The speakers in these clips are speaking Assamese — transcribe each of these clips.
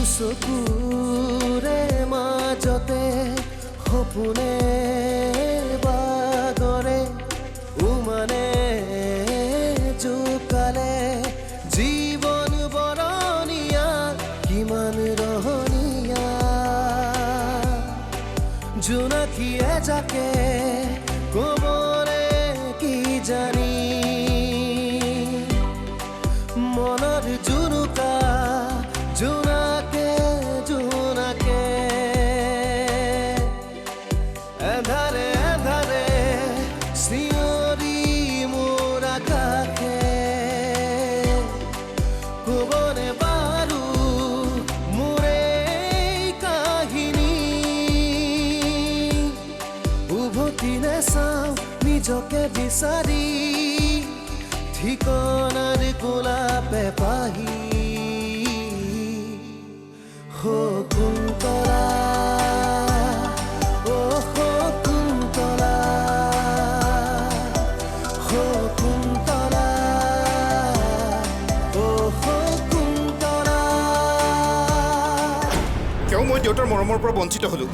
চকুৰে মাজতে সপোনে বাগৰে উমানে জোকালে জীৱন বৰণীয়া কিমান ৰহণীয়া জোনাকীয়ে যাকে কবৰে কি জানি মনৰ জুনুকা জোনাকে জোনাকে এধাৰে এধাৰে চিঞৰি মোৰ আকাশে কবনে বাৰু মোৰে কাহিনী উভতি নাচাওঁ নিজকে বিচাৰি ঠিকনাৰ গোলাপে পাহি শকুন্তলা ও শকুন্তলা শকুন্তলা ও শকুন্তলা কিয় মই দেউতাৰ মৰমৰ পৰা বঞ্চিত হ'লো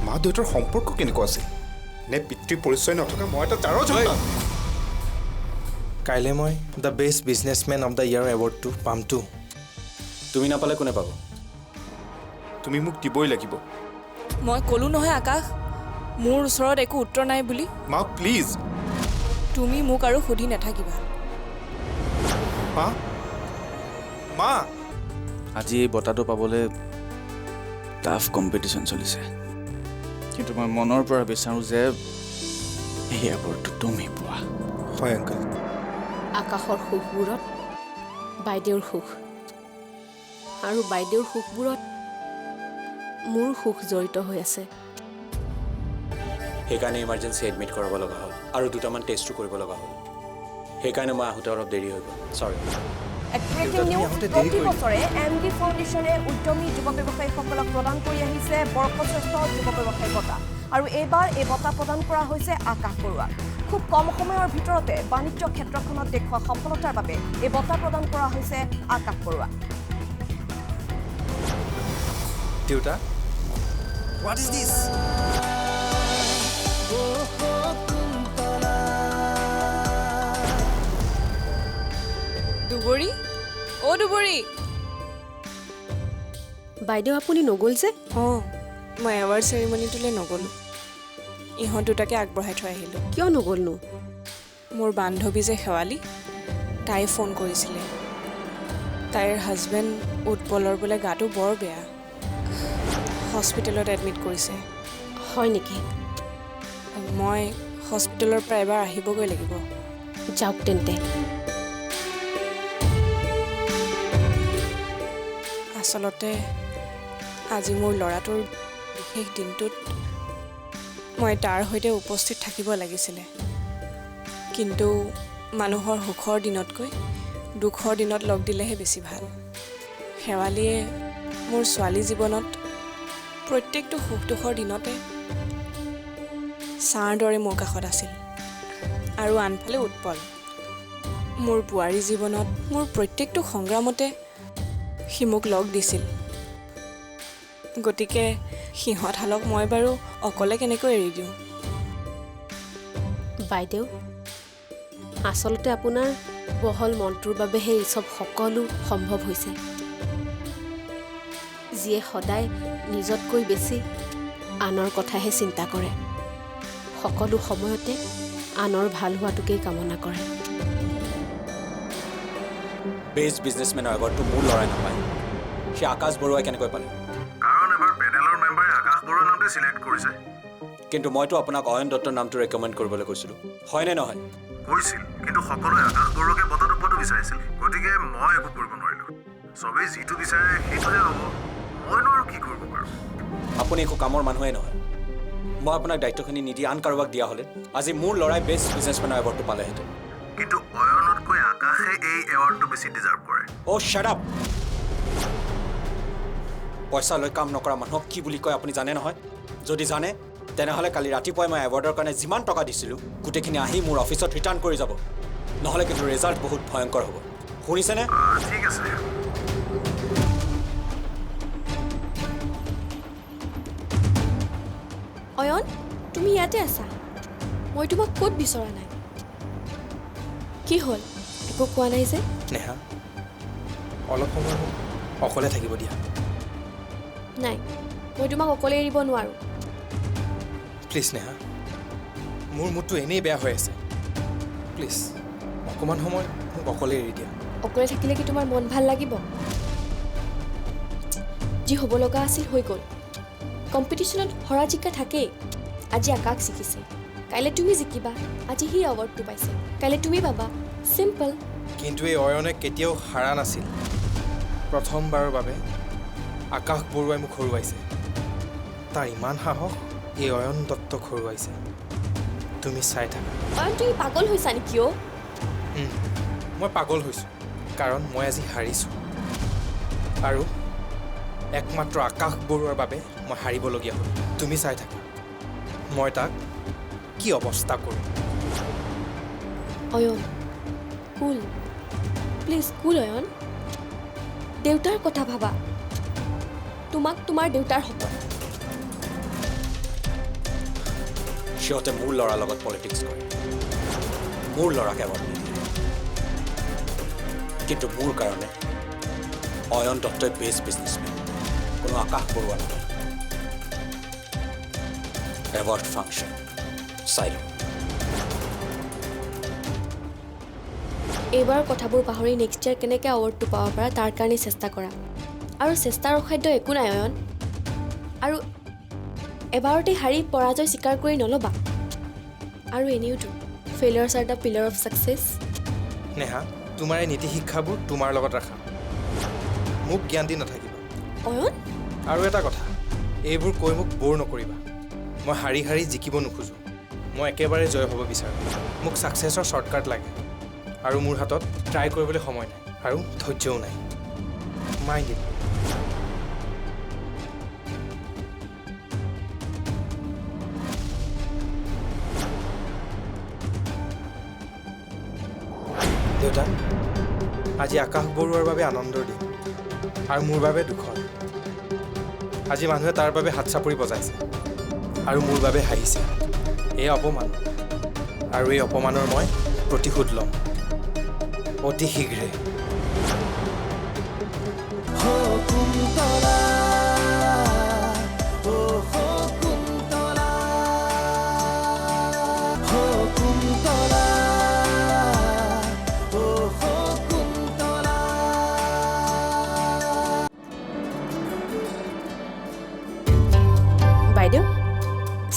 মা দেউতাৰ সম্পৰ্ক কেনেকুৱা আছিল নে পিতৃ পৰিচয় নথকা মই এটা জাৰৰ জন্তা কাইলৈ মই the best businessman of the year এৱাৰ্ডটো পামতো তুমি নাপালে কোনে পাব তুমি মোক দিবই লাগিব মই ক'লো নহয় আকাশ মোৰ ওচৰত একো উত্তৰ নাই বুলি মা প্লিজ তুমি মোক আৰু সুধি নাথাকিবা মা মা আজি এই বঁটাটো পাবলৈ টাফ কম্পিটিশ্যন চলিছে কিন্তু মই মনৰ পৰা বিচাৰোঁ যে এই এৱাৰ্ডটো তুমি পোৱা হয় আংকল আকাশৰ সুখবোৰত বাইদেউৰ সুখ আৰু বাইদেউৰ সুখবোৰত মোৰ সুখ জড়িত হৈ আছে সেইকাৰণে ইমাৰ্জেঞ্চি এডমিট কৰাব লগা হ'ল আৰু দুটামান টেষ্টো কৰিব লগা হ'ল সেইকাৰণে মই আহোঁতে অলপ দেৰি হৈ গ'ল চৰি প্ৰতি বছৰে MD ফাউণ্ডেশ্যনে উদ্যমী যুৱ ব্যৱসায়ীসকলক প্ৰদান কৰি আহিছে বৰ্ষশ্ৰেষ্ঠ যুৱ ব্যৱসায়ী বঁটা আৰু এইবাৰ এই বঁটা প্ৰদান কৰা হৈছে আকাশ বৰুৱাক খুব কম সময়ৰ ভিতৰতে বাণিজ্য ক্ষেত্ৰখনত দেখুওৱা সফলতাৰ বাবে এই বঁটা প্ৰদান কৰা হৈছে আকাশ বৰুৱাক দেউতা হোৱাট ইজ দিছ দুবৰী অ' দুবৰী বাইদেউ আপুনি নগ'ল যে অঁ মই এৱাৰ্ড চেৰিমনিটোলৈ নগ'লোঁ ইহঁত দুটাকে আগবঢ়াই থৈ আহিলোঁ কিয় নগ'লনো মোৰ বান্ধৱী যে শেৱালী তাই ফোন কৰিছিলে তাইৰ হাজবেণ্ড উৎপলৰ বোলে গাটো বৰ বেয়া হস্পিটেলত এডমিট কৰিছে হয় নেকি মই হস্পিটেলৰ পৰা এবাৰ আহিবগৈ লাগিব যাওক তেন্তে আচলতে আজি মোৰ ল'ৰাটোৰ বিশেষ দিনটোত মই তাৰ সৈতে উপস্থিত থাকিব লাগিছিলে কিন্তু মানুহৰ সুখৰ দিনতকৈ দুখৰ দিনত লগ দিলেহে বেছি ভাল শেৱালীয়ে মোৰ ছোৱালী জীৱনত প্ৰত্যেকটো সুখ দুখৰ দিনতে ছাঁৰ দৰে মোৰ কাষত আছিল আৰু আনফালে উৎপল মোৰ বোৱাৰী জীৱনত মোৰ প্ৰত্যেকটো সংগ্ৰামতে সি মোক লগ দিছিল গতিকে সিহঁতহালক মই বাৰু অকলে কেনেকৈ এৰি দিওঁ বাইদেউ আচলতে আপোনাৰ বহল মনটোৰ বাবেহে এই চব সকলো সম্ভৱ হৈছে যিয়ে সদায় নিজতকৈ বেছি আনৰ কথাহে চিন্তা কৰে সকলো সময়তে আনৰ ভাল হোৱাটোকেই কামনা কৰে বেষ্ট বিজনেছমেনৰ এৱাৰ্ডটো মোৰ ল'ৰাই নাপায় সি আকাশ বৰুৱাই কেনেকৈ পালে কাৰণ এবাৰ পেনেলৰ মেম্বাৰে আকাশ বৰুৱাৰ নামটো চিলেক্ট কৰিছে কিন্তু মইতো আপোনাক অয়ন দত্তৰ নামটো ৰেকমেণ্ড কৰিবলৈ কৈছিলোঁ হয়নে নহয় কৈছিল কিন্তু সকলোৱে আকাশ বৰুৱাকে বঁটাটো পোৱাটো বিচাৰিছিল গতিকে মই একো কৰিব নোৱাৰিলোঁ চবেই যিটো বিচাৰে সেইটোহে হ'ব মইনো আৰু কি কৰিব পাৰোঁ আপুনি একো কামৰ মানুহেই নহয় মই আপোনাক দায়িত্বখিনি নিদি আন কাৰোবাক দিয়া হ'লে আজি মোৰ ল'ৰাই বেষ্ট বিজনেছমেনৰ এৱাৰ্ডটো পালেহেঁতেন কিন্তু অয়নতকৈ আকাশে এই এৱাৰ্ডটো বেছি ডিজাৰ্ভ কৰে অ' শ্বাট আপ পইচা লৈ কাম নকৰা মানুহক কি বুলি কয় আপুনি জানে নহয় যদি জানে তেনেহ'লে কালি ৰাতিপুৱাই মই এৱাৰ্ডৰ কাৰণে যিমান টকা দিছিলোঁ গোটেইখিনি আহি মোৰ অফিচত ৰিটাৰ্ণ কৰি যাব নহ'লে কিন্তু ৰিজাল্ট বহুত ভয়ংকৰ হ'ব শুনিছেনে ঠিক আছে অয়ন তুমি ইয়াতে আছা মই তোমাক ক'ত বিচৰা নাই কি হ'ল একো কোৱা নাই যে নেহা অলপ সময় মোক অকলে থাকিব দিয়া নাই মই তোমাক অকলে এৰিব নোৱাৰোঁ প্লিজ নেহা মোৰ মুডটো এনেই বেয়া হৈ আছে প্লিজ অকণমান সময় মোক অকলে এৰি দিয়া অকলে থাকিলে কি তোমাৰ মন ভাল লাগিব যি হ'ব লগা আছিল হৈ গ'ল কম্পিটিশ্যনত হৰা জিকা থাকেই আজি আকাশ জিকিছে কাইলৈ তুমি জিকিবা আজি সি এৱাৰ্ডটো পাইছে কাইলৈ তুমি পাবা চিম্পল কিন্তু এই অয়নে কেতিয়াও হাৰা নাছিল প্ৰথমবাৰৰ বাবে আকাশ বৰুৱাই মোক হৰুৱাইছে তাৰ ইমান সাহস এই অয়ন দত্তক হৰুৱাইছে তুমি চাই থাকা অয়ন তুমি পাগল হৈছা নেকি অ' মই পাগল হৈছোঁ কাৰণ মই আজি হাৰিছোঁ আৰু একমাত্ৰ আকাশ বৰুৱাৰ বাবে মই হাৰিবলগীয়া হ'ল তুমি চাই থাকা মই তাক কি অৱস্থা কৰোঁ অয়ন কুল প্লিজ কুল অয়ন দেউতাৰ কথা ভাবা তোমাক তোমাৰ দেউতাৰ হ'ব সিহঁতে মোৰ ল'ৰাৰ লগত পলিটিক্স কৰে মোৰ ল'ৰাক এৱাৰ্ড নিদিয়ে কিন্তু মোৰ কাৰণে অয়ন দত্তই বেষ্ট বিজনেছমেন কোনো আকাশ বৰুৱা নহয় এৱাৰ্ড ফাংচন চাই লওঁ এইবাৰ কথাবোৰ পাহৰি নেক্সট ইয়াৰ কেনেকৈ এৱাৰ্ডটো পাব পাৰা তাৰ কাৰণে চেষ্টা কৰা আৰু চেষ্টাৰ অসাধ্য একো নাই অয়ন আৰু এবাৰতে হাৰি পৰাজয় স্বীকাৰ কৰি নল'বা আৰু এনেওতো failures are the pillar of success নেহা তোমাৰ এই নীতি শিক্ষাবোৰ তোমাৰ লগত ৰাখা মোক জ্ঞান দি নাথাকিবা অয়ন আৰু এটা কথা এইবোৰ কৈ মোক ব'ৰ নকৰিবা মই হাৰি হাৰি জিকিব নোখোজোঁ মই একেবাৰে জয় হ'ব বিচাৰোঁ মোক ছাকচেছৰ শ্বৰ্টকাট লাগে আৰু মোৰ হাতত ট্ৰাই কৰিবলৈ সময় নাই আৰু ধৈৰ্যও নাই মাইণ্ড ইট দেউতা আজি আকাশ বৰুৱাৰ বাবে আনন্দৰ দিন আৰু মোৰ বাবে দুখৰ আজি মানুহে তাৰ বাবে হাত চাপৰি বজাইছে আৰু মোৰ বাবে হাঁহিছে এই অপমান আৰু এই অপমানৰ মই প্ৰতিশোধ ল'ম অতি শীঘ্ৰে हो कुंतला ओ हो कुंतला हो कुंतला ओ हो कुंतला বাইদেউ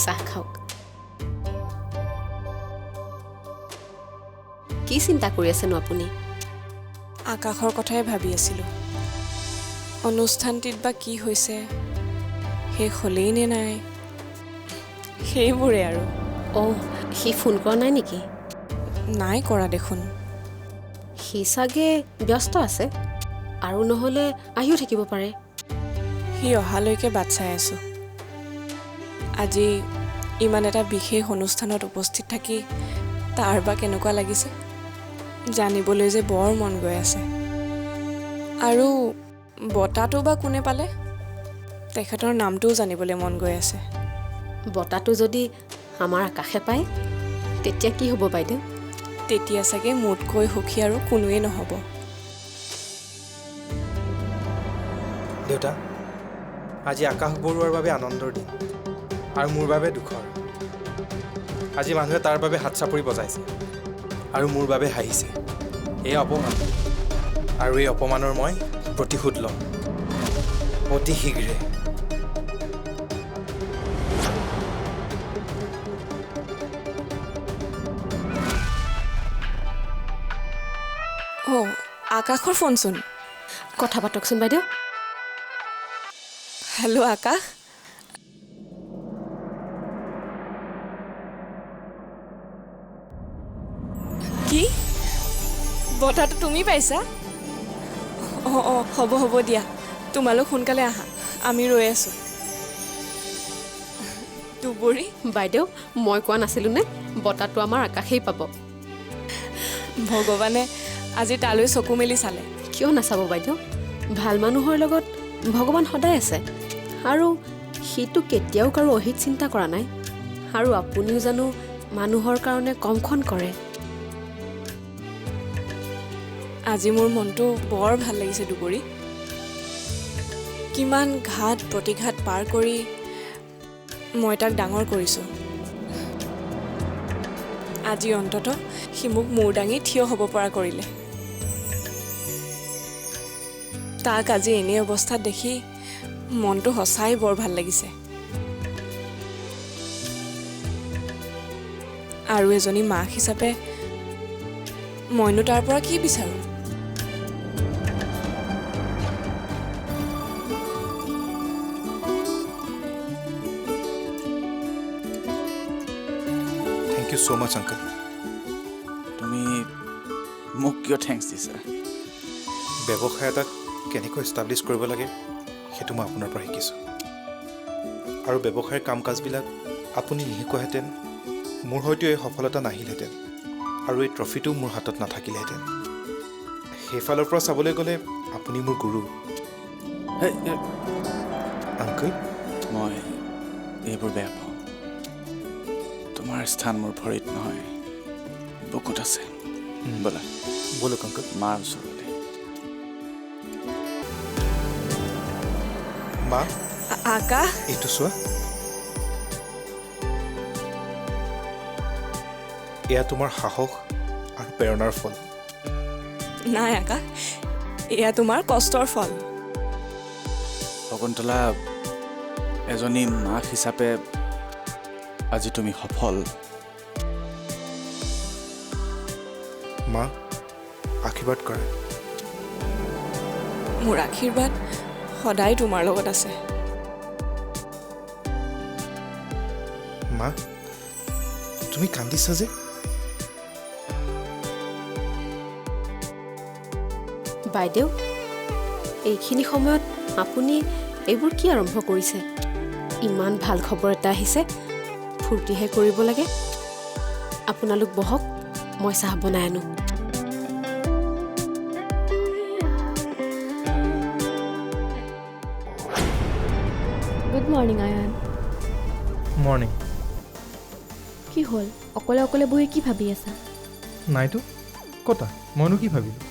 চাহ খাওক কি চিন্তা কৰি আছেনো আপুনি আকাশৰ কথাই ভাবি আছিলোঁ অনুষ্ঠানটিত বা কি হৈছে শেষ হ'লেই নে নাই সেইবোৰে আৰু অঁ সি ফোন কৰা নাই নেকি নাই কৰা দেখোন সি চাগে ব্যস্ত আছে আৰু নহ'লে আহিও থাকিব পাৰে সি অহালৈকে বাট চাই আছোঁ আজি ইমান এটা বিশেষ অনুষ্ঠানত উপস্থিত থাকি তাৰ বা কেনেকুৱা লাগিছে জানিবলৈ যে বৰ মন গৈ আছে আৰু বঁটাটো বা কোনে পালে তেখেতৰ নামটোও জানিবলৈ মন গৈ আছে বঁটাটো যদি আমাৰ আকাশে পায় তেতিয়া কি হ'ব বাইদেউ তেতিয়া চাগে মোতকৈ সুখী আৰু কোনোৱেই নহ'ব দেউতা আজি আকাশ বৰুৱাৰ বাবে আনন্দৰ দিন আৰু মোৰ বাবে দুখৰ আজি মানুহে তাৰ বাবে হাত চাপৰি বজাইছে আৰু মোৰ বাবে হাঁহিছে এই অপমান আৰু এই অপমানৰ মই প্ৰতিশোধ ল'ম অতি শীঘ্ৰে অঁ আকাশৰ ফোনচোন কথা পাতকচোন বাইদেউ হেল্ল' আকাশ কি বঁটাটো তুমি পাইছা অঁ অঁ হ'ব হ'ব দিয়া তোমালোক সোনকালে আহা আমি ৰৈ আছোঁ দুবৰী বাইদেউ মই কোৱা নাছিলোঁ নে বঁটাটো আমাৰ আকাশেই পাব ভগৱানে আজি তালৈ চকু মেলি চালে কিয় নাচাব বাইদেউ ভাল মানুহৰ লগত ভগৱান সদায় আছে আৰু সিটো কেতিয়াও কাৰো অহিত চিন্তা কৰা নাই আৰু আপুনিও জানো মানুহৰ কাৰণে কমখন কৰে আজি মোৰ মনটো বৰ ভাল লাগিছে দুবৰি কিমান ঘাট প্ৰতিঘাত পাৰ কৰি মই তাক ডাঙৰ কৰিছোঁ আজি অন্তত সি মোক মূৰ দাঙি থিয় হ'ব পৰা কৰিলে তাক আজি এনে অৱস্থাত দেখি মনটো সঁচাই বৰ ভাল লাগিছে আৰু এজনী মাক হিচাপে মইনো তাৰ পৰা কি বিচাৰোঁ থ্যাংক ইউ সো মাচ আঙ্কেল তুমি মোক কিয় থেংকছ দিছা ব্যৱসায় এটাক কেনেকৈ এষ্টাব্লিছ কৰিব লাগে সেইটো মই আপোনাৰ পৰা শিকিছোঁ আৰু ব্যৱসায়ৰ কাম কাজবিলাক আপুনি নিশিকোৱাহেঁতেন মোৰ হয়তো এই সফলতা নাহিলহেঁতেন আৰু এই ট্ৰফিটো মোৰ হাতত নাথাকিলেহেঁতেন সেইফালৰ পৰা চাবলৈ গ'লে আপুনি মোৰ গুৰু আংকল মই এইবোৰ বেয়া পাওঁ তোমাৰ স্থান মোৰ ভৰিত নহয় বুকুত আছে ব'লা ব'লক আংকল মাৰ ওচৰলৈ মা আকাশ এইটো চোৱা এয়া তোমাৰ সাহস আৰু প্ৰেৰণাৰ ফল নাই আকাশ এয়া তোমাৰ কষ্টৰ ফল শকুন্তলা এজনী মাক হিচাপে আজি তুমি সফল মা আশীৰ্বাদ কৰা মোৰ আশীৰ্বাদ সদায় তোমাৰ লগত আছে মা তুমি কান্দিছা যে বাইদেউ এইখিনি সময়ত আপুনি এইবোৰ কি আৰম্ভ কৰিছে ইমান ভাল খবৰ এটা আহিছে ফূৰ্তিহে কৰিব লাগে আপোনালোক বহক মই চাহ বনাই আনো গুড মৰ্ণিং আয়ান মৰ্ণিং কি হ'ল অকলে অকলে বহি কি ভাবি আছা নাইতো কতা মইনো কি ভাবিলোঁ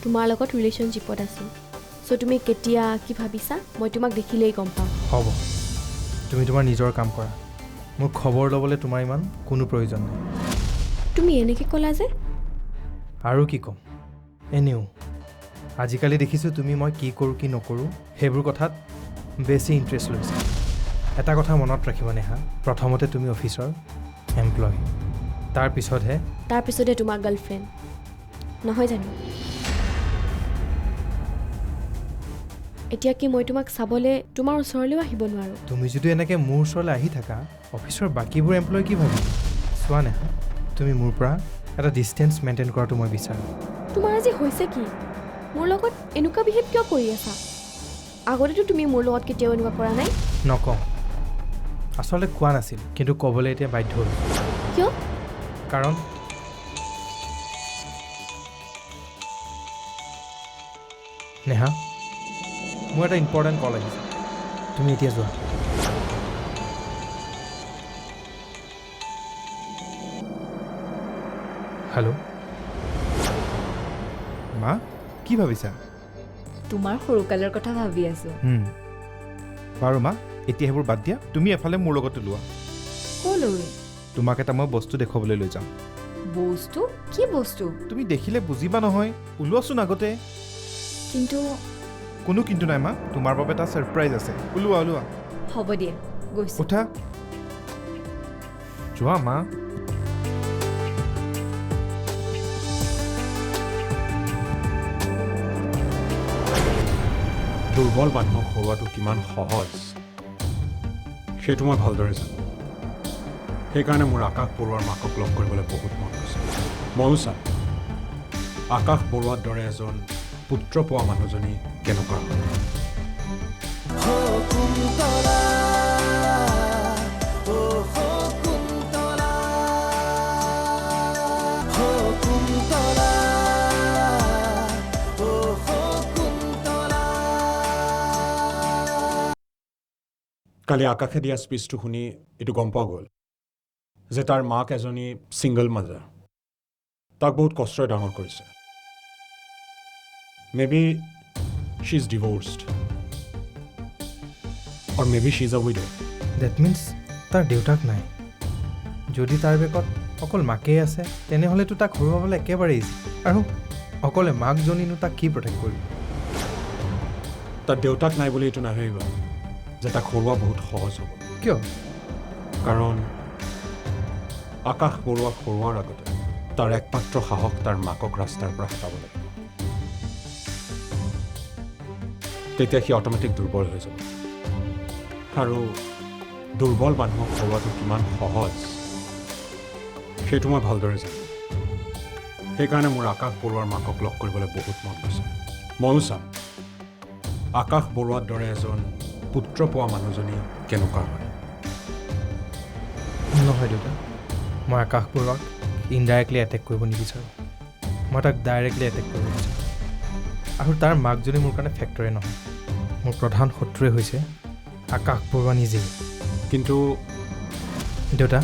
তোমাৰ লগত ৰিলেশ্যনশ্বিপত আছো চ' তুমি কেতিয়া কি ভাবিছা মই তোমাক দেখিলেই গম পাম হ'ব তুমি তোমাৰ নিজৰ কাম কৰা মোৰ খবৰ ল'বলৈ তোমাৰ ইমান কোনো প্ৰয়োজন নাই তুমি এনেকৈ ক'লা যে আৰু কি ক'ম এনেও আজিকালি দেখিছোঁ তুমি মই কি কৰোঁ কি নকৰোঁ সেইবোৰ কথাত বেছি ইণ্টাৰেষ্ট লৈছা এটা কথা মনত ৰাখিবা নেহা প্ৰথমতে তুমি অফিচৰ এমপ্লয় তাৰপিছতহে তোমাৰ গাৰ্লফ্ৰেণ্ড নহয় জানো এতিয়া কি মই তোমাক চাবলৈ তোমাৰ ওচৰলৈও আহিব নোৱাৰোঁ তুমি যদি এনেকৈ মোৰ ওচৰলৈ আহি থাকা অফিচৰ বাকীবোৰ এমপ্লয় কি ভাবিব চোৱা নেহা তুমি মোৰ পৰা এটা ডিষ্টেঞ্চ মেইনটেইন কৰাটো মই বিচাৰোঁ তোমাৰ আজি হৈছে কি মোৰ লগত এনেকুৱা বিহেভ কিয় কৰি আছা আগতেতো তুমি মোৰ লগত কেতিয়াও এনেকুৱা কৰা নাই নকওঁ আচলতে কোৱা নাছিল কিন্তু ক'বলৈ এতিয়া বাধ্য হ'ল কিয় কাৰণ নেহা মোৰ এটা ইম্পৰ্টেণ্ট কল আহিছে তুমি এতিয়া যোৱা হেল্ল' মা কি ভাবিছা তোমাৰ সৰুকালৰ কথা ভাবি আছো বাৰু মা এতিয়া সেইবোৰ বাদ দিয়া তুমি এফালে মোৰ লগতে লোৱা ক'লৈ তোমাক এটা মই বস্তু দেখুৱাবলৈ লৈ যাম বস্তু কি বস্তু তুমি দেখিলে বুজিবা নহয় ওলোৱাচোন আগতে কিন্তু কোনো কিন্তু নাই মা তোমাৰ বাবে এটা ছাৰপ্ৰাইজ আছে ওলোৱা ওলোৱা হ'ব দিয়া গৈছো উঠা যোৱা মা দুৰ্বল মানুহক হৰুৱাটো কিমান সহজ সেইটো মই ভালদৰে জানো সেইকাৰণে মোৰ আকাশ বৰুৱাৰ মাকক লগ কৰিবলৈ বহুত মন গৈছে ময়ো চাম আকাশ বৰুৱাৰ দৰে এজন পুত্ৰ পোৱা মানুহজনী কেনেকুৱা শকুন্তলা ও শকুন্তলা শকুন্তলা ও শকুন্তলা কালি আকাশে দিয়া স্পীচটো শুনি এইটো গম পোৱা গ'ল যে তাৰ মাক এজনী ছিংগল মাদাৰ তাক বহুত কষ্টৰে ডাঙৰ কৰিছে maybe she is divorced or maybe she is a widow' that means তাৰ দেউতাক নাই যদি তাৰ বেগত অকল মাকেই আছে তেনেহ'লেতো তাক হৰুৱাবলৈ একেবাৰে ইজি আৰু অকলে মাকজনীনো তাক কি প্ৰটেক্ট কৰিব তাৰ দেউতাক নাই বুলি এইটো নাভাবিবা যে তাক হৰুৱা বহুত সহজ হ'ব কিয় কাৰণ আকাশ বৰুৱাক হৰুৱাৰ আগতে তাৰ একমাত্ৰ সাহস তাৰ মাকক ৰাস্তাৰ পৰা হটাব লাগিব তেতিয়া সি অট'মেটিক দুৰ্বল হৈ যাব আৰু দুৰ্বল মানুহক হৰুৱাটো কিমান সহজ সেইটো মই ভালদৰে জানো সেইকাৰণে মোৰ আকাশ বৰুৱাৰ মাকক লগ কৰিবলৈ বহুত মন গৈছে ময়ো চাম আকাশ বৰুৱাৰ দৰে এজন পুত্ৰ পোৱা মানুহজনী কেনেকুৱা হয় নহয় দেউতা মই আকাশ বৰুৱাক ইনডাইৰেক্টলি এটেক কৰিব নিবিচাৰোঁ মই তাক ডাইৰেক্টলি এটেক কৰিব বিচাৰোঁ আৰু তাৰ মাকজনী মোৰ কাৰণে ফেক্টৰে নহয় মোৰ প্ৰধান শত্ৰুৱে হৈছে আকাশ বৰুৱা নিজেই কিন্তু দেউতা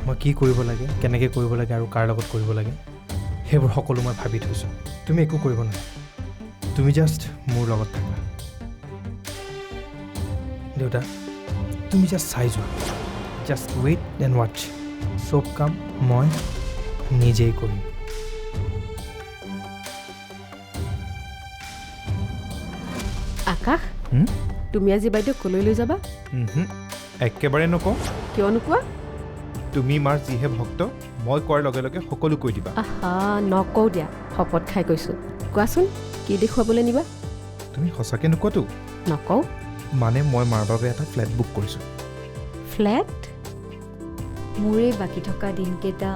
মই কি কৰিব লাগে কেনেকৈ কৰিব লাগে আৰু কাৰ লগত কৰিব লাগে সেইবোৰ সকলো মই ভাবি থৈছোঁ তুমি একো কৰিব নোৱাৰা তুমি জাষ্ট মোৰ লগত থাকা দেউতা তুমি জাষ্ট চাই যোৱা জাষ্ট ৱেইট এণ্ড ৱাচ চব কাম মই নিজেই কৰিম আকাশ তুমি আজি বাইদেউ কলৈ লৈ যাবা একেবাৰে নকওঁ কিয় নোকোৱা তুমি মাৰ যিহে ভক্ত মই কোৱাৰ লগে লগে সকলো কৈ দিবা আহা নকওঁ দিয়া শপত খাই কৈছোঁ কোৱাচোন কি দেখুৱাবলৈ নিবা তুমি সঁচাকৈ নোকোৱাতো নকওঁ মানে মই মাৰ বাবে এটা ফ্লেট বুক কৰিছোঁ ফ্লেট মোৰে বাকী থকা দিনকেইটা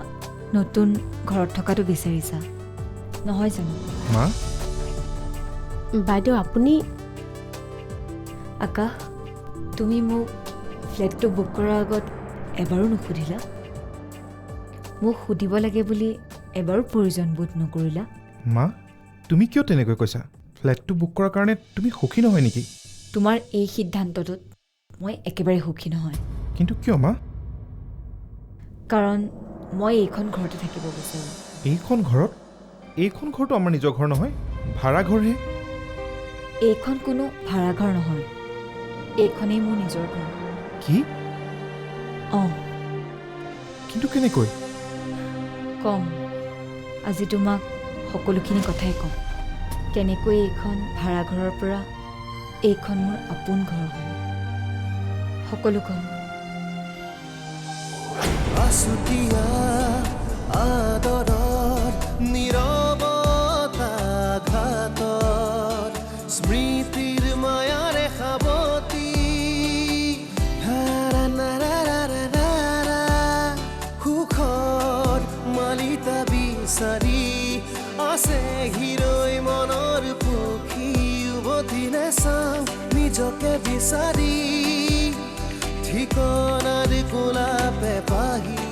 নতুন ঘৰত থকাটো বিচাৰিছা নহয় জানো মা বাইদেউ আপুনি আকাশ তুমি মোক ফ্লেটটো বুক কৰাৰ আগত এবাৰো নুসুধিলা মোক সুধিব লাগে বুলি এবাৰো প্ৰয়োজন বোধ নকৰিলা মা তুমি কিয় তেনেকৈ কৈছা ফ্লেটটো বুক কৰাৰ কাৰণে তুমি সুখী নহয় নেকি তোমাৰ এই সিদ্ধান্তটোত মই একেবাৰে সুখী নহয় কিন্তু কিয় মা কাৰণ মই এইখন ঘৰতে থাকিব বিচাৰোঁ এইখন ঘৰটো আমাৰ নিজৰ ঘৰ নহয় ভাড়া ঘৰহে এইখন কোনো ভাড়া ঘৰ নহয় এইখনেই মোৰ নিজৰ ঘৰ কি অঁ কিন্তু কেনেকৈ কম আজি তোমাক সকলোখিনি কথাই ক'ম কেনেকৈ এইখন ভাড়া ঘৰৰ পৰা এইখন মোৰ আপোন ঘৰ হ'ল সকলো ক'ম আছুতীয়া আদৰত নীৰৱতা ঘাতত স্মৃতিৰ মায়াৰে সাৱতি সুখৰ মালিতা বিচাৰি আছে হিৰৈ মনৰ পক্ষী উভতি নাচাওঁ নিজকে বিচাৰি ঠিকনাৰ গোলাপে পাহি